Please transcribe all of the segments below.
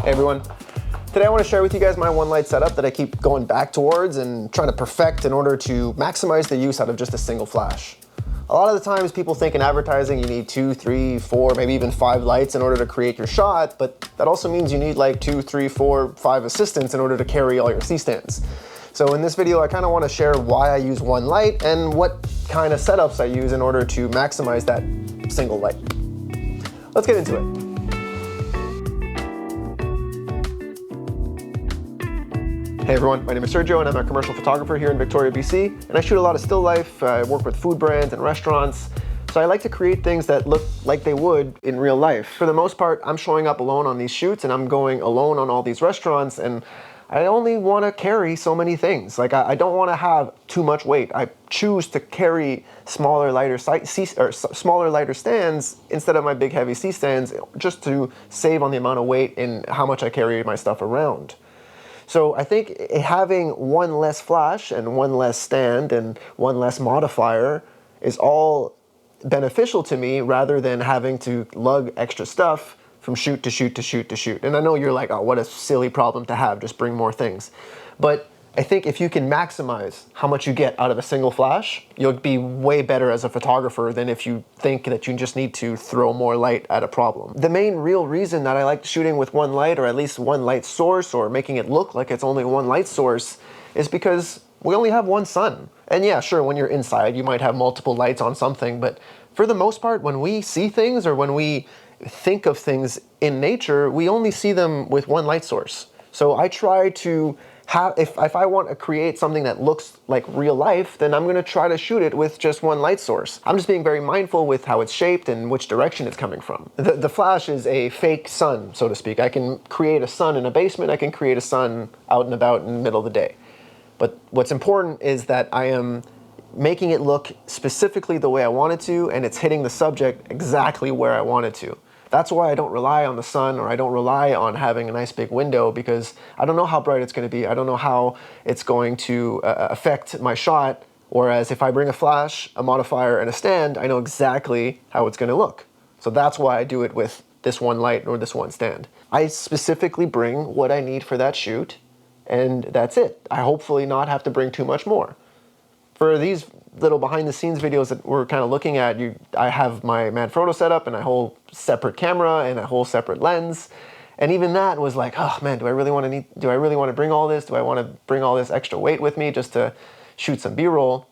Hey everyone. Today I want to share with you guys my one light setup that I keep going back towards and trying to perfect in order to maximize the use out of just a single flash. A lot of the times people think in advertising you need 2, 3, 4, maybe even 5 lights in order to create your shot, but that also means you need like 2, 3, 4, 5 assistants in order to carry all your C-stands. So in this video I kind of want to share why I use one light and what kind of setups I use in order to maximize that single light. Let's get into it. Hey everyone, my name is Sergio and I'm a commercial photographer here in Victoria, BC, and I shoot a lot of still life. I work with food brands and restaurants, so I like to create things that look like they would in real life. For the most part, I'm showing up alone on these shoots and I'm going alone on all these restaurants, and I only want to carry so many things. Like I don't want to have too much weight. I choose to carry smaller, lighter stands instead of my big heavy C stands, just to save on the amount of weight in how much I carry my stuff around. So I think having one less flash and one less stand and one less modifier is all beneficial to me rather than having to lug extra stuff from shoot to shoot to shoot to shoot. And I know you're like, oh, what a silly problem to have, just bring more things. But I think if you can maximize how much you get out of a single flash, you'll be way better as a photographer than if you think that you just need to throw more light at a problem. The main real reason that I like shooting with one light, or at least one light source, or making it look like it's only one light source, is because we only have one sun. And yeah, sure, when you're inside, you might have multiple lights on something, but for the most part, when we see things or when we think of things in nature, we only see them with one light source. So I try to if I want to create something that looks like real life, then I'm going to try to shoot it with just one light source. I'm just being very mindful with how it's shaped and which direction it's coming from. The flash is a fake sun, so to speak. I can create a sun in a basement, I can create a sun out and about in the middle of the day. But what's important is that I am making it look specifically the way I want it to, and it's hitting the subject exactly where I want it to. That's why I don't rely on the sun, or I don't rely on having a nice big window, because I don't know how bright it's going to be. I don't know how it's going to affect my shot. Whereas if I bring a flash, a modifier, and a stand, I know exactly how it's going to look. So that's why I do it with this one light or this one stand. I specifically bring what I need for that shoot, and that's it. I hopefully not have to bring too much more. For these little behind the scenes videos that we're kind of looking at, I have my Manfrotto setup and a whole separate camera and a whole separate lens. And even that was like, oh man, do I really want to bring all this? Do I want to bring all this extra weight with me just to shoot some B-roll?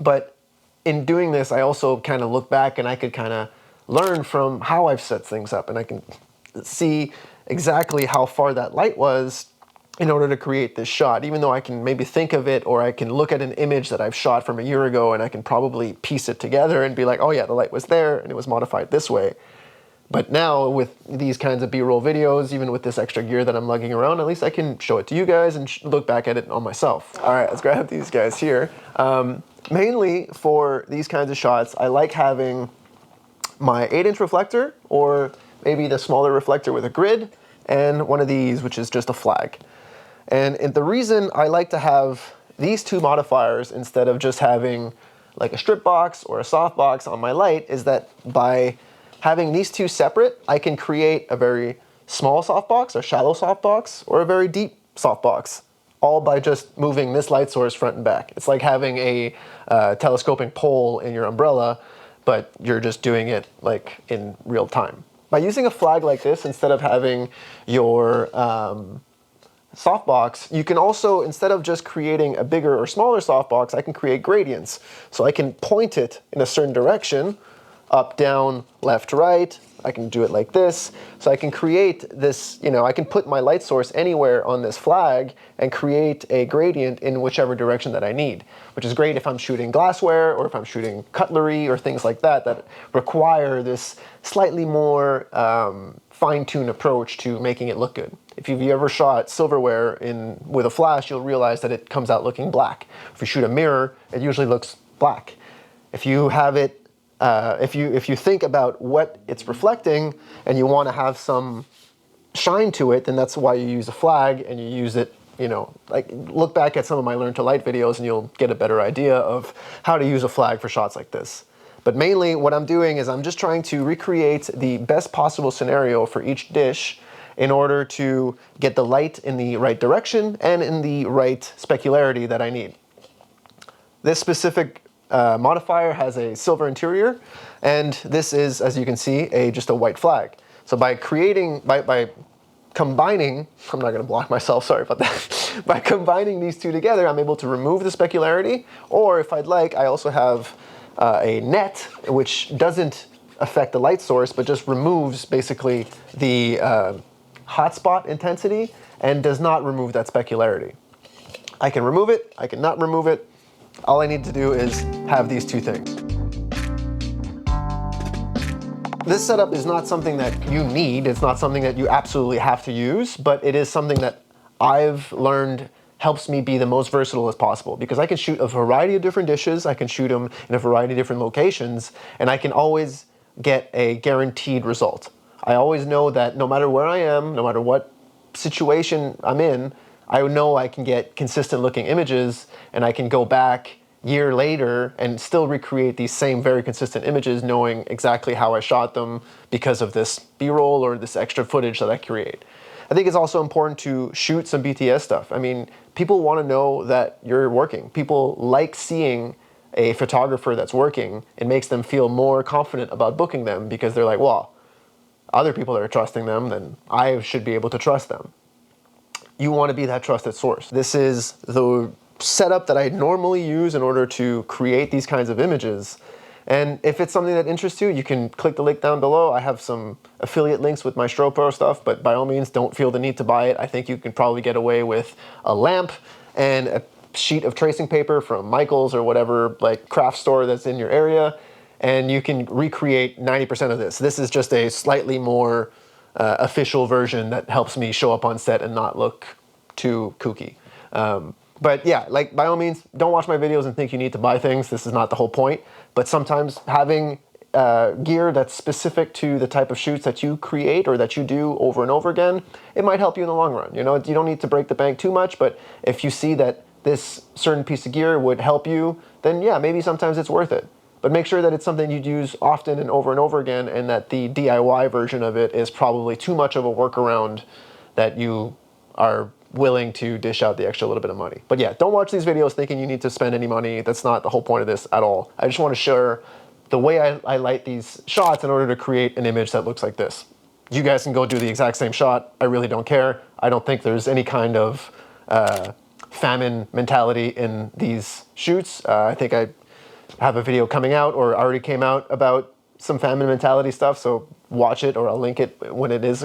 But in doing this, I also kind of look back and I could kind of learn from how I've set things up, and I can see exactly how far that light was in order to create this shot, even though I can maybe think of it, or I can look at an image that I've shot from a year ago and I can probably piece it together and be like, oh yeah, the light was there and it was modified this way. But now with these kinds of B-roll videos, even with this extra gear that I'm lugging around, at least I can show it to you guys and look back at it on myself. All right, let's grab these guys here. Mainly for these kinds of shots, I like having my 8-inch reflector, or maybe the smaller reflector with a grid, and one of these, which is just a flag. And the reason I like to have these two modifiers instead of just having like a strip box or a soft box on my light is that by having these two separate, I can create a very small softbox or shallow softbox, or a very deep softbox, all by just moving this light source front and back. It's like having a telescoping pole in your umbrella, but you're just doing it like in real time. By using a flag like this instead of having your softbox, you can also, instead of just creating a bigger or smaller softbox, I can create gradients. So I can point it in a certain direction, up, down, left, right. I can do it like this. So I can create this, I can put my light source anywhere on this flag and create a gradient in whichever direction that I need, which is great if I'm shooting glassware or if I'm shooting cutlery or things like that that require this slightly more fine-tuned approach to making it look good. If you've ever shot silverware with a flash, you'll realize that it comes out looking black. If you shoot a mirror, it usually looks black. If you have it, if you think about what it's reflecting and you want to have some shine to it, then that's why you use a flag, and you use it, like look back at some of my Learn to Light videos and you'll get a better idea of how to use a flag for shots like this. But mainly what I'm doing is I'm just trying to recreate the best possible scenario for each dish in order to get the light in the right direction and in the right specularity that I need. This specific modifier has a silver interior, and this is, as you can see, just a white flag. So by combining, I'm not going to block myself, sorry about that. By combining these two together, I'm able to remove the specularity, or if I'd like, I also have a net, which doesn't affect the light source, but just removes basically the hotspot intensity and does not remove that specularity. I can remove it, I can not remove it. All I need to do is have these two things. This setup is not something that you need, it's not something that you absolutely have to use, but it is something that I've learned helps me be the most versatile as possible, because I can shoot a variety of different dishes, I can shoot them in a variety of different locations, and I can always get a guaranteed result. I always know that no matter where I am, no matter what situation I'm in, I know I can get consistent looking images, and I can go back a year later and still recreate these same very consistent images, knowing exactly how I shot them because of this B-roll or this extra footage that I create. I think it's also important to shoot some BTS stuff. I mean, people want to know that you're working. People like seeing a photographer that's working. It makes them feel more confident about booking them, because they're like, well, other people are trusting them, then I should be able to trust them. You want to be that trusted source. This is the setup that I normally use in order to create these kinds of images. And if it's something that interests you, you can click the link down below. I have some affiliate links with my Strobe Pro stuff, but by all means, don't feel the need to buy it. I think you can probably get away with a lamp and a sheet of tracing paper from Michael's or whatever like craft store that's in your area, and you can recreate 90% of this. This is just a slightly more official version that helps me show up on set and not look too kooky. But yeah, like by all means, don't watch my videos and think you need to buy things. This is not the whole point. But sometimes having gear that's specific to the type of shoots that you create or that you do over and over again, it might help you in the long run. You know, you don't need to break the bank too much, but if you see that this certain piece of gear would help you, then yeah, maybe sometimes it's worth it. But make sure that it's something you'd use often and over again, and that the DIY version of it is probably too much of a workaround that you are willing to dish out the extra little bit of money. But yeah, don't watch these videos thinking you need to spend any money. That's not the whole point of this at all. I just want to share the way I light these shots in order to create an image that looks like this. You guys can go do the exact same shot. I really don't care. I don't think there's any kind of famine mentality in these shoots. I think I have a video coming out, or already came out, about some famine mentality stuff, so watch it, or I'll link it when it is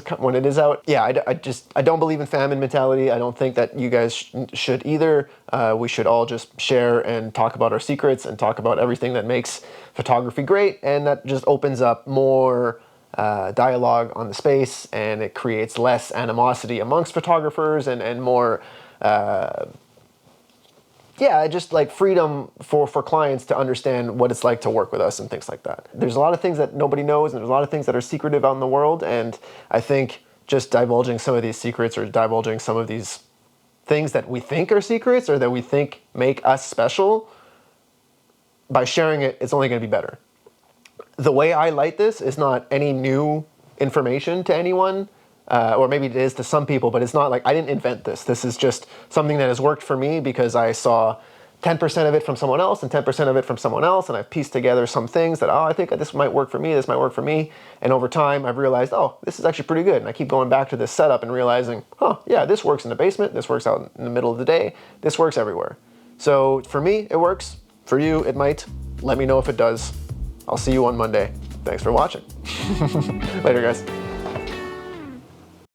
out. Yeah, I don't believe in famine mentality. I don't think that you guys should either. We should all just share and talk about our secrets and talk about everything that makes photography great, and that just opens up more dialogue on the space, and it creates less animosity amongst photographers, and more yeah, just like freedom for clients to understand what it's like to work with us and things like that. There's a lot of things that nobody knows, and there's a lot of things that are secretive out in the world, and I think just divulging some of these secrets, or divulging some of these things that we think are secrets or that we think make us special, by sharing it, it's only going to be better. The way I light this is not any new information to anyone. Or maybe it is to some people, but it's not like I didn't invent this. This is just something that has worked for me because I saw 10% of it from someone else and 10% of it from someone else, and I've pieced together some things that, oh, I think this might work for me, this might work for me, and over time I've realized, oh, this is actually pretty good, and I keep going back to this setup and realizing, oh, yeah, this works in the basement, this works out in the middle of the day, this works everywhere. So for me, it works. For you, it might. Let me know if it does. I'll see you on Monday. Thanks for watching. Later, guys.